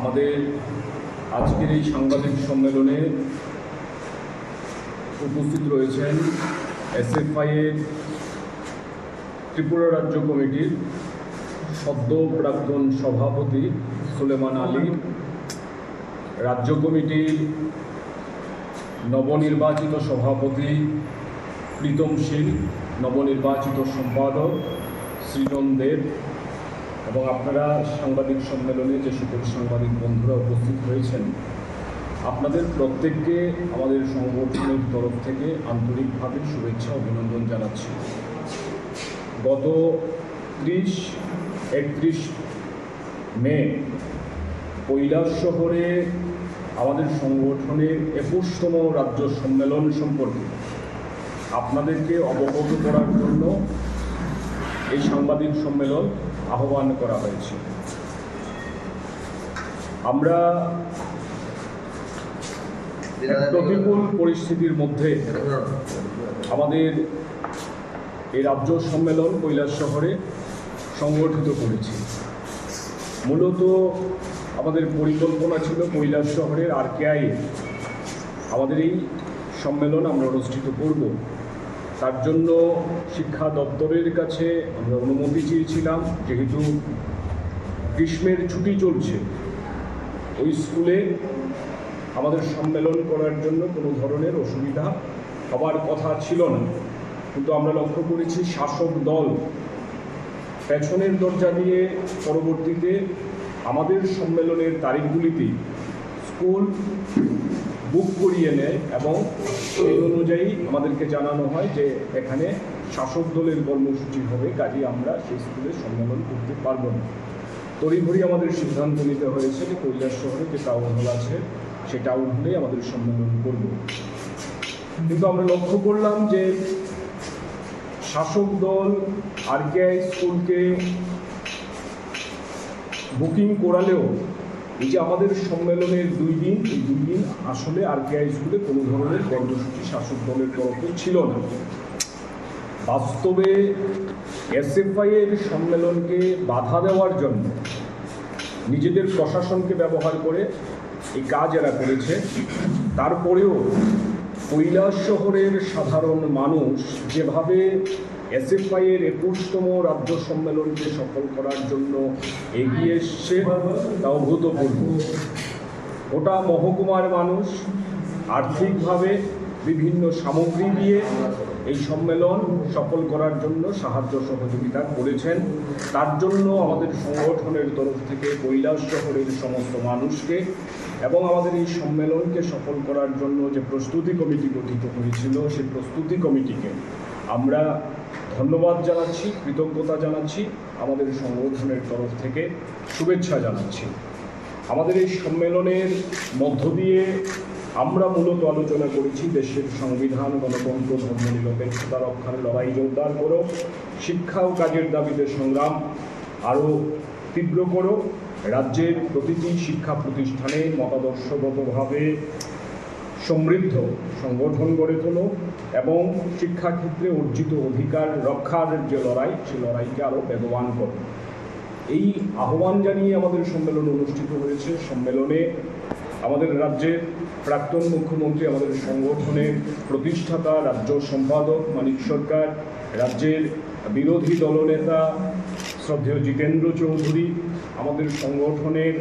আমাদের আজকের এই সাংবাদিক সম্মেলনে উপস্থিত রয়েছেন এসএফআই-এর ত্রিপুরা রাজ্য কমিটির সদ্য প্রাক্তন সভাপতি সুলেমান আলী, রাজ্য কমিটির নবনির্বাচিত সভাপতি প্রীতম শীল, নবনির্বাচিত সম্পাদক সৃজন দেব এবং আপনারা সাংবাদিক সম্মেলনে যে সকল সাংবাদিক বন্ধুরা উপস্থিত হয়েছেন, আপনাদের প্রত্যেককে আমাদের সংগঠনের তরফ থেকে আন্তরিকভাবে শুভেচ্ছা অভিনন্দন জানাচ্ছি। গত 30-31 মে কৈলাসহরে আমাদের সংগঠনের 21তম রাজ্য সম্মেলন সম্পর্কে আপনাদেরকে অবগত করার জন্য এই সাংবাদিক সম্মেলন আহ্বান করা হয়েছে। আমরা প্রতিকূল পরিস্থিতির মধ্যে আমাদের এই রাজ্য সম্মেলন কৈলাসহরে সংগঠিত করেছি। মূলত আমাদের পরিকল্পনা ছিল কৈলাসহরের RKI আমাদের এই সম্মেলন আমরা অনুষ্ঠিত করব। তার জন্য শিক্ষা দপ্তরের কাছে আমরা অনুমতি চেয়েছিলাম, যেহেতু গ্রীষ্মের ছুটি চলছে, ওই স্কুলে আমাদের সম্মেলন করার জন্য কোনো ধরনের অসুবিধা হবার কথা ছিল না। কিন্তু আমরা লক্ষ্য করেছি শাসক দল পেছনের দরজা দিয়ে পরবর্তীতে আমাদের সম্মেলনের তারিখগুলিতে স্কুল বুক করিয়ে নেয় এবং সেই অনুযায়ী আমাদেরকে জানানো হয় যে এখানে শাসক দলের কর্মসূচি হবে, কাজেই আমরা সেই স্কুলে সম্মেলন করতে পারবো না। তড়িঘড়ি আমাদের সিদ্ধান্ত নিতে হয়েছে যে কৈলাসহরে যে টাউন হল আছে সে টাউন হলেই আমাদের সম্মেলন করব। কিন্তু আমরা লক্ষ্য করলাম যে শাসক দল RKI স্কুলকে বুকিং করালেও এই যে আমাদের সম্মেলনের 2 দিন, এই 2 দিন আসলে RKI স্কুলে কোনো ধরনের কর্মসূচি শাসক দলের তরফে ছিল না। বাস্তবে এসএফআই-এর সম্মেলনকে বাধা দেওয়ার জন্য নিজেদের প্রশাসনকে ব্যবহার করে এই কাজ এরা করেছে। তারপরেও কৈলাসহরের সাধারণ মানুষ যেভাবে এসএফআই-এর 21তম রাজ্য সম্মেলনকে সফল করার জন্য এগিয়ে এসছে তা অভূতপূর্ব। ওটা মহকুমার মানুষ আর্থিকভাবে বিভিন্ন সামগ্রী দিয়ে এই সম্মেলন সফল করার জন্য সাহায্য সহযোগিতা করেছেন। তার জন্য আমাদের সংগঠনের তরফ থেকে কৈলাসহরের সমস্ত মানুষকে এবং আমাদের এই সম্মেলনকে সফল করার জন্য যে প্রস্তুতি কমিটি গঠিত হয়েছিল সেই প্রস্তুতি কমিটিকে আমরা ধন্যবাদ জানাচ্ছি, কৃতজ্ঞতা জানাচ্ছি, আমাদের সংগঠনের তরফ থেকে শুভেচ্ছা জানাচ্ছি। আমাদের এই সম্মেলনের মধ্য দিয়ে আমরা মূলত আলোচনা করেছি দেশের সংবিধান, গণতন্ত্র, ধর্মনিরপেক্ষতা রক্ষার লড়াই জোরদার করো, শিক্ষা ও কাজের দাবিতে সংগ্রাম আরও তীব্র করো, রাজ্যের প্রতিটি শিক্ষা প্রতিষ্ঠানে মতাদর্শগতভাবে সমৃদ্ধ সংগঠন গড়ে তোলো এবং শিক্ষাক্ষেত্রে অর্জিত অধিকার রক্ষার যে লড়াই, সেই লড়াইকে আরও বেগবান করো। এই আহ্বান জানিয়ে আমাদের সম্মেলন অনুষ্ঠিত হয়েছে। সম্মেলনে আমাদের রাজ্যের প্রাক্তন মুখ্যমন্ত্রী, আমাদের সংগঠনের প্রতিষ্ঠাতা রাজ্য সম্পাদক মানিক সরকার, রাজ্যের বিরোধী দলনেতা শ্রদ্ধেয় জিতেন্দ্র চৌধুরী, আমাদের সংগঠনের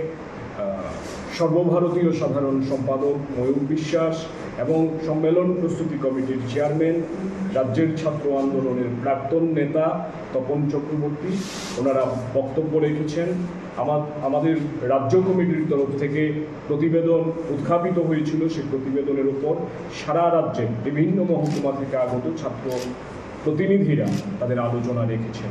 সর্বভারতীয় সাধারণ সম্পাদক ময়ূর বিশ্বাস এবং সম্মেলন প্রস্তুতি কমিটির চেয়ারম্যান, রাজ্যের ছাত্র আন্দোলনের প্রাক্তন নেতা তপন চক্রবর্তী, ওনারা বক্তব্য রেখেছেন। আমাদের রাজ্য কমিটির তরফ থেকে প্রতিবেদন উত্থাপিত হয়েছিল। সেই প্রতিবেদনের উপর সারা রাজ্যে বিভিন্ন মহকুমা থেকে আগত ছাত্র প্রতিনিধিরা তাদের আলোচনা রেখেছেন।